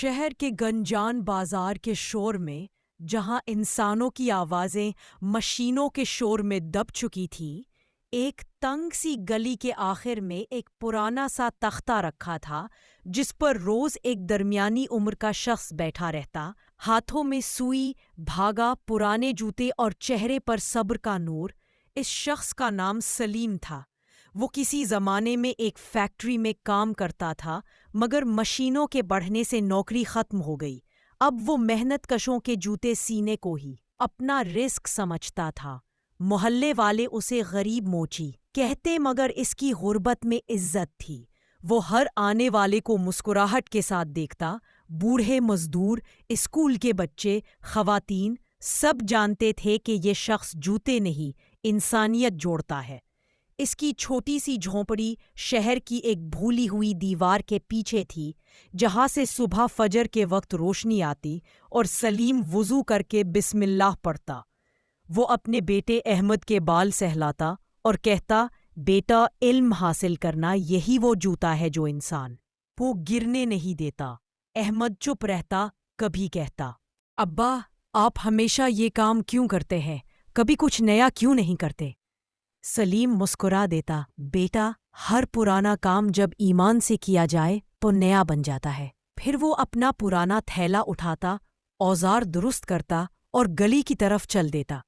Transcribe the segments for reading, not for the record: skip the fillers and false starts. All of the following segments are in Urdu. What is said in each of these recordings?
شہر کے گنجان بازار کے شور میں، جہاں انسانوں کی آوازیں مشینوں کے شور میں دب چکی تھیں، ایک تنگ سی گلی کے آخر میں ایک پرانا سا تختہ رکھا تھا جس پر روز ایک درمیانی عمر کا شخص بیٹھا رہتا، ہاتھوں میں سوئی، بھاگا، پرانے جوتے اور چہرے پر صبر کا نور۔ اس شخص کا نام سلیم تھا۔ وہ کسی زمانے میں ایک فیکٹری میں کام کرتا تھا، مگر مشینوں کے بڑھنے سے نوکری ختم ہو گئی۔ اب وہ محنت کشوں کے جوتے سینے کو ہی اپنا رزق سمجھتا تھا۔ محلے والے اسے غریب موچی کہتے، مگر اس کی غربت میں عزت تھی۔ وہ ہر آنے والے کو مسکراہٹ کے ساتھ دیکھتا۔ بوڑھے، مزدور، اسکول کے بچے، خواتین، سب جانتے تھے کہ یہ شخص جوتے نہیں، انسانیت جوڑتا ہے۔ اس کی چھوٹی سی جھونپڑی شہر کی ایک بھولی ہوئی دیوار کے پیچھے تھی، جہاں سے صبح فجر کے وقت روشنی آتی اور سلیم وضو کر کے بسم اللہ پڑھتا۔ وہ اپنے بیٹے احمد کے بال سہلاتا اور کہتا، بیٹا، علم حاصل کرنا یہی وہ جوتا ہے جو انسان وہ گرنے نہیں دیتا۔ احمد چپ رہتا، کبھی کہتا، ابا، آپ ہمیشہ یہ کام کیوں کرتے ہیں؟ کبھی کچھ نیا کیوں نہیں کرتے؟ سلیم مسکرا دیتا، بیٹا، ہر پرانا کام جب ایمان سے کیا جائے تو نیا بن جاتا ہے۔ پھر وہ اپنا پرانا تھیلا اٹھاتا، اوزار درست کرتا اور گلی کی طرف چل دیتا۔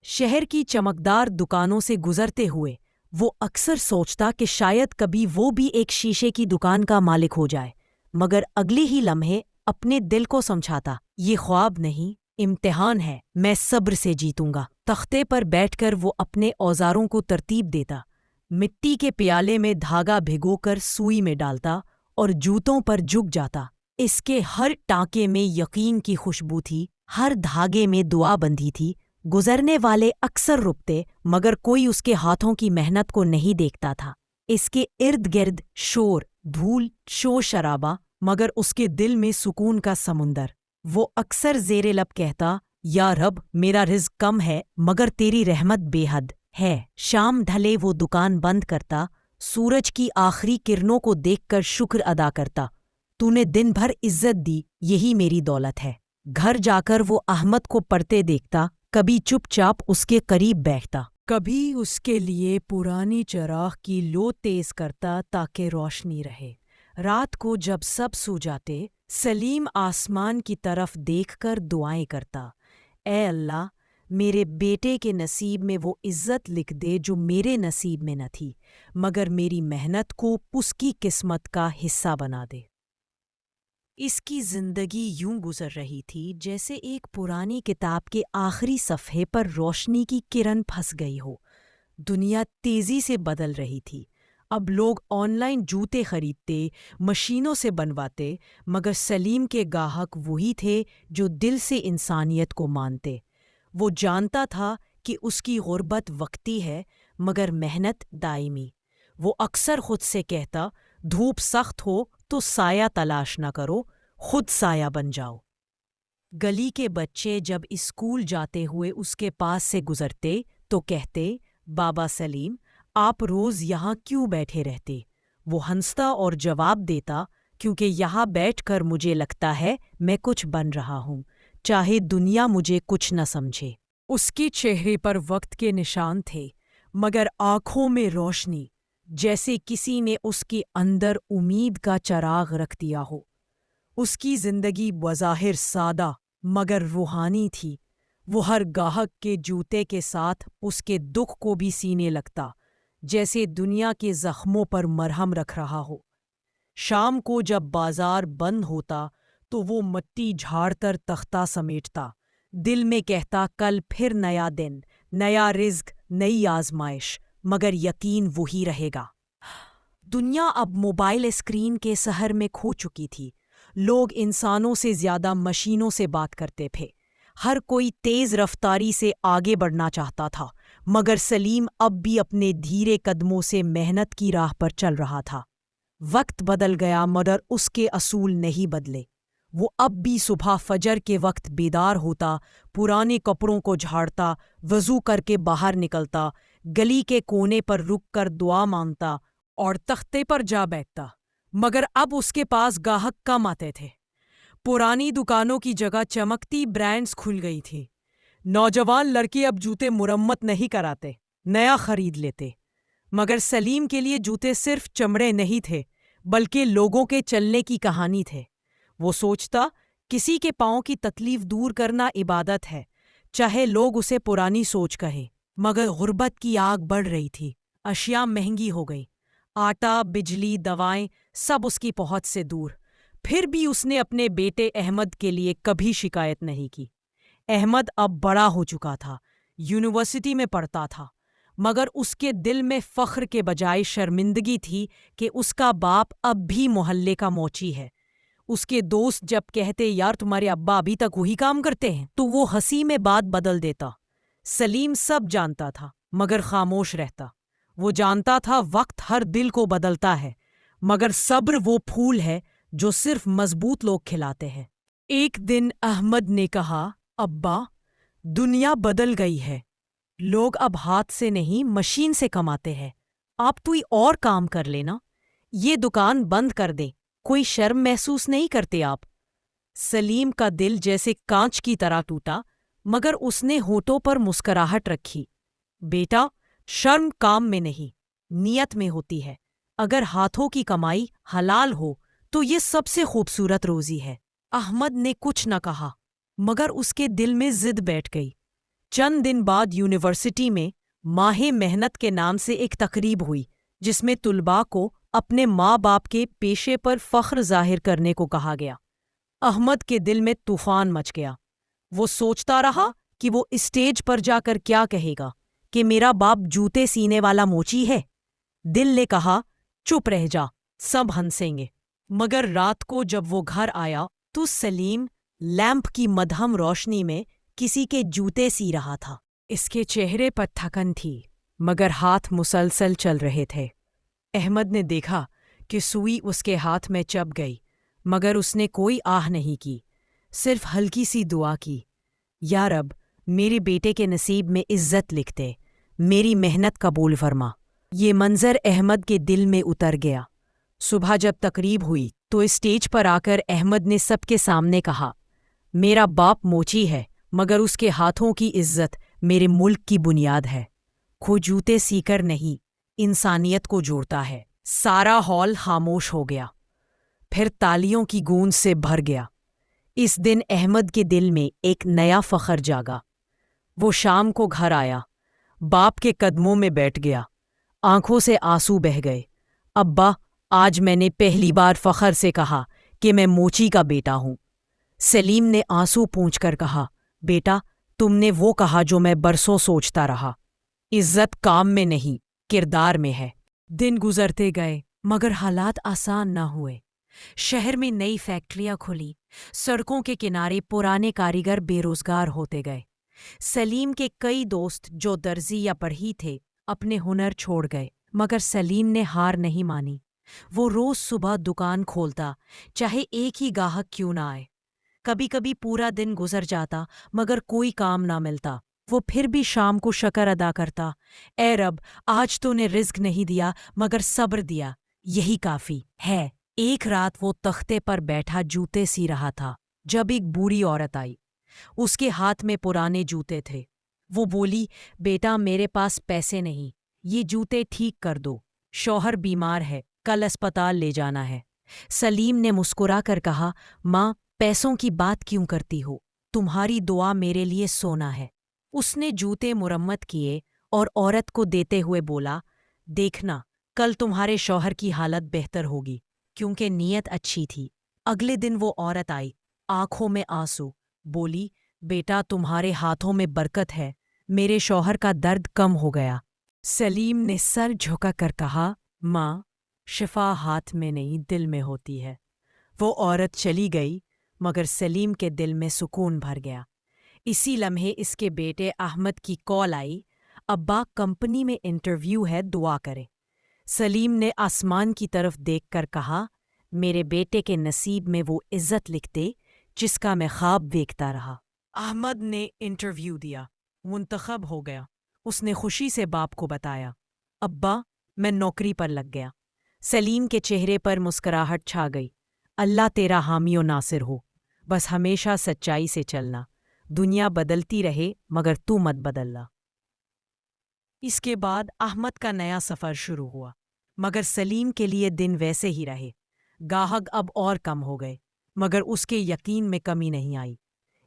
شہر کی چمکدار دکانوں سے گزرتے ہوئے وہ اکثر سوچتا کہ شاید کبھی وہ بھی ایک شیشے کی دکان کا مالک ہو جائے، مگر اگلے ہی لمحے اپنے دل کو سمجھاتا، یہ خواب نہیں، امتحان ہے، میں صبر سے جیتوں گا۔ تختے پر بیٹھ کر وہ اپنے اوزاروں کو ترتیب دیتا، مٹی کے پیالے میں دھاگا بھگو کر سوئی میں ڈالتا اور جوتوں پر جھک جاتا۔ اس کے ہر ٹانکے میں یقین کی خوشبو تھی، ہر دھاگے میں دعا بندھی تھی۔ گزرنے والے اکثر رکتے، مگر کوئی اس کے ہاتھوں کی محنت کو نہیں دیکھتا تھا۔ اس کے ارد گرد شور، دھول، شور شرابہ، مگر اس کے دل میں سکون کا سمندر۔ وہ اکثر زیر لب کہتا، یا رب، میرا رزق کم ہے مگر تیری رحمت بے حد ہے۔ شام ڈھلے وہ دکان بند کرتا، سورج کی آخری کرنوں کو دیکھ کر شکر ادا کرتا، تو نے دن بھر عزت دی، یہی میری دولت ہے۔ گھر جا کر وہ احمد کو پڑھتے دیکھتا، کبھی چپ چاپ اس کے قریب بیٹھتا، کبھی اس کے لیے پرانی چراغ کی لو تیز کرتا تاکہ روشنی رہے۔ رات کو جب سب سو جاتے، سلیم آسمان کی طرف دیکھ کر دعائیں کرتا، اے اللہ، میرے بیٹے کے نصیب میں وہ عزت لکھ دے جو میرے نصیب میں نہ تھی، مگر میری محنت کو اس کی قسمت کا حصہ بنا دے۔ اس کی زندگی یوں گزر رہی تھی جیسے ایک پرانی کتاب کے آخری صفحے پر روشنی کی کرن پھنس گئی ہو۔ دنیا تیزی سے بدل رہی تھی۔ اب لوگ آن لائن جوتے خریدتے، مشینوں سے بنواتے، مگر سلیم کے گاہک وہی تھے جو دل سے انسانیت کو مانتے۔ وہ جانتا تھا کہ اس کی غربت وقتی ہے، مگر محنت دائمی۔ وہ اکثر خود سے کہتا، دھوپ سخت ہو تو سایہ تلاش نہ کرو، خود سایہ بن جاؤ۔ گلی کے بچے جب اسکول جاتے ہوئے اس کے پاس سے گزرتے تو کہتے، بابا سلیم، آپ روز یہاں کیوں بیٹھے رہتے؟ وہ ہنستا اور جواب دیتا، کیونکہ یہاں بیٹھ کر مجھے لگتا ہے میں کچھ بن رہا ہوں، چاہے دنیا مجھے کچھ نہ سمجھے۔ اس کے چہرے پر وقت کے نشان تھے، مگر آنکھوں میں روشنی، جیسے کسی نے اس کے اندر امید کا چراغ رکھ دیا ہو۔ اس کی زندگی بظاہر سادہ مگر روحانی تھی۔ وہ ہر گاہک کے جوتے کے ساتھ اس کے دکھ کو بھی سینے لگتا، جیسے دنیا کے زخموں پر مرہم رکھ رہا ہو۔ شام کو جب بازار بند ہوتا تو وہ مٹی جھاڑ کر تختہ سمیٹتا، دل میں کہتا، کل پھر نیا دن، نیا رزق، نئی آزمائش، مگر یقین وہی رہے گا۔ دنیا اب موبائل اسکرین کے سحر میں کھو چکی تھی۔ لوگ انسانوں سے زیادہ مشینوں سے بات کرتے تھے۔ ہر کوئی تیز رفتاری سے آگے بڑھنا چاہتا تھا، مگر سلیم اب بھی اپنے دھیرے قدموں سے محنت کی راہ پر چل رہا تھا۔ وقت بدل گیا مگر اس کے اصول نہیں بدلے۔ وہ اب بھی صبح فجر کے وقت بیدار ہوتا، پرانے کپڑوں کو جھاڑتا، وضو کر کے باہر نکلتا، گلی کے کونے پر رک کر دعا مانگتا اور تختے پر جا بیٹھتا، مگر اب اس کے پاس گاہک کم آتے تھے۔ پرانی دکانوں کی جگہ چمکتی برانڈز کھل گئی تھی۔ نوجوان لڑکے اب جوتے مرمت نہیں کراتے، نیا خرید لیتے۔ مگر سلیم کے لیے جوتے صرف چمڑے نہیں تھے، بلکہ لوگوں کے چلنے کی کہانی تھے۔ وہ سوچتا، کسی کے پاؤں کی تکلیف دور کرنا عبادت ہے، چاہے لوگ اسے پرانی سوچ کہیں۔ مگر غربت کی آگ بڑھ رہی تھی، اشیاء مہنگی ہو گئی، آٹا، بجلی، دوائیں، سب اس کی پہنچ سے دور۔ پھر بھی اس نے اپنے بیٹے احمد کے لیے کبھی شکایت نہیں کی۔ احمد اب بڑا ہو چکا تھا، یونیورسٹی میں پڑھتا تھا، مگر اس کے دل میں فخر کے بجائے شرمندگی تھی کہ اس کا باپ اب بھی محلے کا موچی ہے۔ اس کے دوست جب کہتے یار تمہارے ابا ابھی تک وہی کام کرتے ہیں، تو وہ ہنسی میں بات بدل دیتا۔ سلیم سب جانتا تھا مگر خاموش رہتا۔ وہ جانتا تھا وقت ہر دل کو بدلتا ہے، مگر صبر وہ پھول ہے جو صرف مضبوط لوگ کھلاتے ہیں۔ ایک دن احمد نے کہا، ابا، دنیا بدل گئی ہے، لوگ اب ہاتھ سے نہیں مشین سے کماتے ہیں، آپ کوئی اور کام کر لینا، یہ دکان بند کر دیں، کوئی شرم محسوس نہیں کرتے آپ؟ سلیم کا دل جیسے کانچ کی طرح ٹوٹا، مگر اس نے ہونٹوں پر مسکراہٹ رکھی۔ بیٹا، شرم کام میں نہیں، نیت میں ہوتی ہے۔ اگر ہاتھوں کی کمائی حلال ہو تو یہ سب سے خوبصورت روزی ہے۔ احمد نے کچھ نہ کہا، مگر اس کے دل میں ضد بیٹھ گئی۔ چند دن بعد یونیورسٹی میں ماہ محنت کے نام سے ایک تقریب ہوئی، جس میں طلباء کو اپنے ماں باپ کے پیشے پر فخر ظاہر کرنے کو کہا گیا۔ احمد کے دل میں طوفان مچ گیا۔ وہ سوچتا رہا کہ وہ اسٹیج پر جا کر کیا کہے گا، کہ میرا باپ جوتے سینے والا موچی ہے؟ دل نے کہا چپ رہ جا، سب ہنسیں گے۔ مگر رات کو جب وہ گھر آیا تو سلیم لیمپ کی مدھم روشنی میں کسی کے جوتے سی رہا تھا۔ اس کے چہرے پر تھکن تھی، مگر ہاتھ مسلسل چل رہے تھے۔ احمد نے دیکھا کہ سوئی اس کے ہاتھ میں چبھ گئی، مگر اس نے کوئی آہ نہیں کی، صرف ہلکی سی دعا کی، یا رب، میرے بیٹے کے نصیب میں عزت لکھ دے، میری محنت قبول فرما۔ یہ منظر احمد کے دل میں اتر گیا۔ صبح جب تقریب ہوئی تو اسٹیج پر آ کر احمد نے سب کے سامنے کہا، میرا باپ موچی ہے، مگر اس کے ہاتھوں کی عزت میرے ملک کی بنیاد ہے۔ کھو جوتے سی کر نہیں، انسانیت کو جوڑتا ہے۔ سارا ہال خاموش ہو گیا، پھر تالیوں کی گونج سے بھر گیا۔ اس دن احمد کے دل میں ایک نیا فخر جاگا۔ وہ شام کو گھر آیا، باپ کے قدموں میں بیٹھ گیا، آنکھوں سے آنسو بہہ گئے۔ ابا، آج میں نے پہلی بار فخر سے کہا کہ میں موچی کا بیٹا ہوں۔ سلیم نے آنسو پونچھ کر کہا، بیٹا، تم نے وہ کہا جو میں برسوں سوچتا رہا، عزت کام میں نہیں، کردار میں ہے۔ دن گزرتے گئے، مگر حالات آسان نہ ہوئے۔ شہر میں نئی فیکٹریاں کھلی، سڑکوں کے کنارے پرانے کاریگر بے روزگار ہوتے گئے۔ سلیم کے کئی دوست جو درزی یا پڑھی تھے اپنے ہنر چھوڑ گئے، مگر سلیم نے ہار نہیں مانی۔ وہ روز صبح دکان کھولتا، چاہے ایک ہی گاہک کیوں نہ آئے۔ کبھی کبھی پورا دن گزر جاتا مگر کوئی کام نہ ملتا۔ وہ پھر بھی شام کو شکر ادا کرتا، اے رب، آج تو نے رزق نہیں دیا مگر صبر دیا، یہی کافی ہے۔ ایک رات وہ تختے پر بیٹھا جوتے سی رہا تھا جب ایک بوڑھی عورت آئی۔ اس کے ہاتھ میں پرانے جوتے تھے۔ وہ بولی، بیٹا، میرے پاس پیسے نہیں، یہ جوتے ٹھیک کر دو، شوہر بیمار ہے، کل اسپتال لے جانا ہے۔ سلیم نے مسکرا کر کہا، ماں، پیسوں کی بات کیوں کرتی ہو؟ تمہاری دعا میرے لیے سونا ہے۔ اس نے جوتے مرمت کیے اور عورت کو دیتے ہوئے بولا، دیکھنا، کل تمہارے شوہر کی حالت بہتر ہوگی، کیونکہ نیت اچھی تھی۔ اگلے دن وہ عورت آئی، آنکھوں میں آنسو، بولی، بیٹا، تمہارے ہاتھوں میں برکت ہے، میرے شوہر کا درد کم ہو گیا۔ سلیم نے سر جھکا کر کہا، ماں، شفا ہاتھ میں نہیں دل میں ہوتی ہے۔ وہ عورت چلی گئی، مگر سلیم کے دل میں سکون بھر گیا۔ اسی لمحے اس کے بیٹے احمد کی کال آئی، ابا، کمپنی میں انٹرویو ہے، دعا کرے۔ سلیم نے آسمان کی طرف دیکھ کر کہا، میرے بیٹے کے نصیب میں وہ عزت لکھ دے جس کا میں خواب دیکھتا رہا۔ احمد نے انٹرویو دیا، منتخب ہو گیا۔ اس نے خوشی سے باپ کو بتایا، ابا، میں نوکری پر لگ گیا۔ سلیم کے چہرے پر مسکراہٹ چھا گئی، اللہ تیرا حامی و ناصر ہو۔ بس ہمیشہ سچائی سے چلنا، دنیا بدلتی رہے مگر تو مت بدلنا۔ اس کے بعد احمد کا نیا سفر شروع ہوا، مگر سلیم کے لیے دن ویسے ہی رہے۔ گاہک اب اور کم ہو گئے، مگر اس کے یقین میں کمی نہیں آئی۔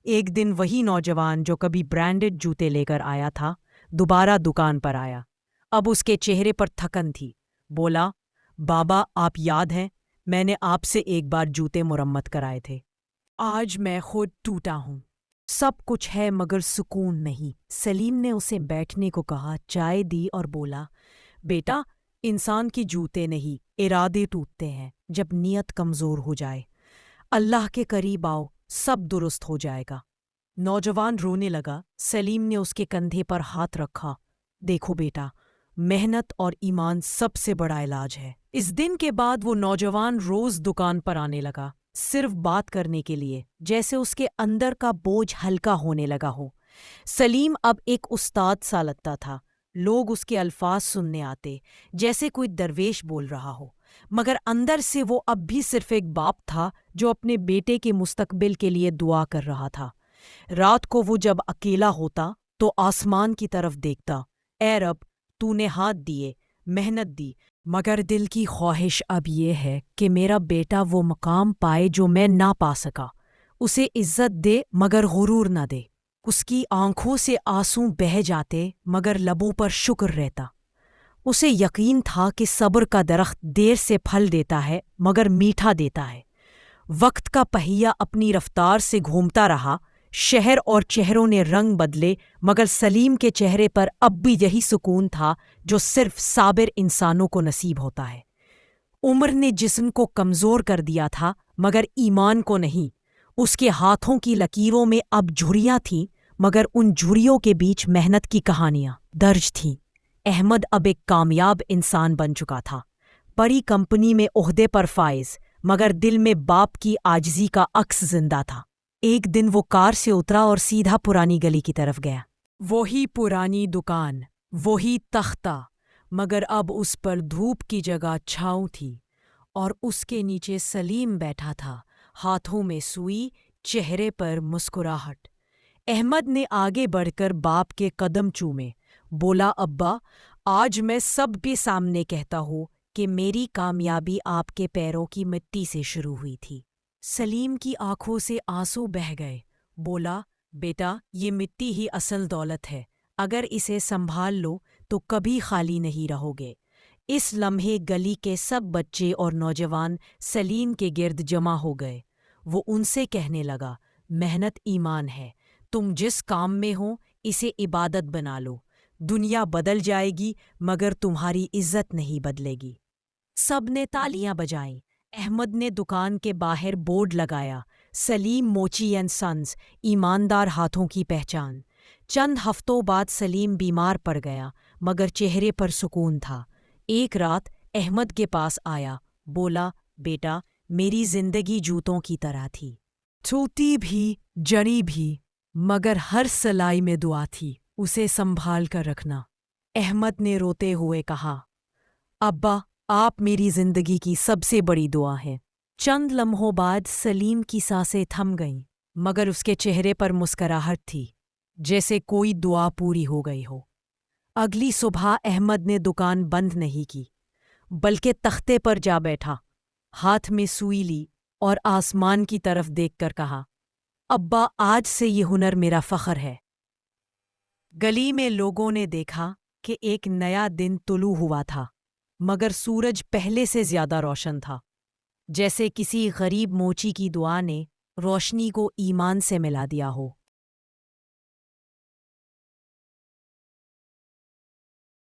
ایک دن وہی نوجوان جو کبھی برانڈڈ جوتے لے کر آیا تھا، دوبارہ دکان پر آیا۔ اب اس کے چہرے پر تھکن تھی۔ بولا، بابا آپ یاد ہیں، میں نے آپ سے ایک بار جوتے مرمت کرائے تھے۔ آج میں خود ٹوٹا ہوں، سب کچھ ہے مگر سکون نہیں۔ سلیم نے اسے بیٹھنے کو کہا، چائے دی اور بولا، بیٹا انسان کی جوتے نہیں ارادے ٹوٹتے ہیں جب نیت کمزور ہو جائے۔ اللہ کے قریب آؤ، سب درست ہو جائے گا۔ نوجوان رونے لگا۔ سلیم نے اس کے کندھے پر ہاتھ رکھا، دیکھو بیٹا، محنت اور ایمان سب سے بڑا علاج ہے۔ اس دن کے بعد وہ نوجوان روز دکان پر آنے لگا، صرف بات کرنے کے لیے، جیسے اس کے اندر کا بوجھ ہلکا ہونے لگا ہو۔ سلیم اب ایک استاد سا لگتا تھا۔ لوگ اس کے الفاظ سننے آتے، جیسے کوئی درویش بول رہا ہو، مگر اندر سے وہ اب بھی صرف ایک باپ تھا جو اپنے بیٹے کے مستقبل کے لیے دعا کر رہا تھا۔ رات کو وہ جب اکیلا ہوتا تو آسمان کی طرف دیکھتا، اے رب تو نے ہاتھ دیے، محنت دی، مگر دل کی خواہش اب یہ ہے کہ میرا بیٹا وہ مقام پائے جو میں نہ پا سکا۔ اسے عزت دے مگر غرور نہ دے۔ اس کی آنکھوں سے آنسو بہہ جاتے مگر لبوں پر شکر رہتا۔ اسے یقین تھا کہ صبر کا درخت دیر سے پھل دیتا ہے مگر میٹھا دیتا ہے۔ وقت کا پہیہ اپنی رفتار سے گھومتا رہا، شہر اور چہروں نے رنگ بدلے، مگر سلیم کے چہرے پر اب بھی یہی سکون تھا جو صرف صابر انسانوں کو نصیب ہوتا ہے۔ عمر نے جسم کو کمزور کر دیا تھا مگر ایمان کو نہیں۔ اس کے ہاتھوں کی لکیروں میں اب جھریاں تھیں مگر ان جھریوں کے بیچ محنت کی کہانیاں درج تھیں۔ احمد اب ایک کامیاب انسان بن چکا تھا، بڑی کمپنی میں عہدے پر فائز، مگر دل میں باپ کی عاجزی کا عکس زندہ تھا۔ ایک دن وہ کار سے اترا اور سیدھا پرانی گلی کی طرف گیا۔ وہی پرانی دکان، وہی تختہ، مگر اب اس پر دھوپ کی جگہ چھاؤں تھی، اور اس کے نیچے سلیم بیٹھا تھا، ہاتھوں میں سوئی، چہرے پر مسکراہٹ۔ احمد نے آگے بڑھ کر باپ کے قدم چومے، بولا، ابا آج میں سب کے سامنے کہتا ہوں کہ میری کامیابی آپ کے پیروں کی مٹی سے شروع ہوئی تھی۔ سلیم کی آنکھوں سے آنسو بہہ گئے۔ بولا، بیٹا یہ مٹی ہی اصل دولت ہے، اگر اسے سنبھال لو تو کبھی خالی نہیں رہو گے۔ اس لمحے گلی کے سب بچے اور نوجوان سلیم کے گرد جمع ہو گئے۔ وہ ان سے کہنے لگا، محنت ایمان ہے، تم جس کام میں ہو اسے عبادت بنا لو، دنیا بدل جائے گی مگر تمہاری عزت نہیں بدلے گی۔ سب نے تالیاں بجائیں۔ احمد نے دکان کے باہر بورڈ لگایا، سلیم موچی اینڈ سنز، ایماندار ہاتھوں کی پہچان۔ چند ہفتوں بعد سلیم بیمار پڑ گیا مگر چہرے پر سکون تھا۔ ایک رات احمد کے پاس آیا، بولا، بیٹا میری زندگی جوتوں کی طرح تھی، ٹوٹی بھی جڑی بھی، مگر ہر سلائی میں دعا تھی، اسے سنبھال کر رکھنا۔ احمد نے روتے ہوئے کہا، ابا آپ میری زندگی کی سب سے بڑی دعا ہیں۔ چند لمحوں بعد سلیم کی سانسیں تھم گئیں مگر اس کے چہرے پر مسکراہٹ تھی، جیسے کوئی دعا پوری ہو گئی ہو۔ اگلی صبح احمد نے دکان بند نہیں کی بلکہ تختے پر جا بیٹھا، ہاتھ میں سوئی لی اور آسمان کی طرف دیکھ کر کہا، ابا آج سے یہ ہنر میرا فخر ہے۔ گلی میں لوگوں نے دیکھا کہ ایک نیا دن طلوع ہوا تھا مگر سورج پہلے سے زیادہ روشن تھا، جیسے کسی غریب موچی کی دعا نے روشنی کو ایمان سے ملا دیا ہو۔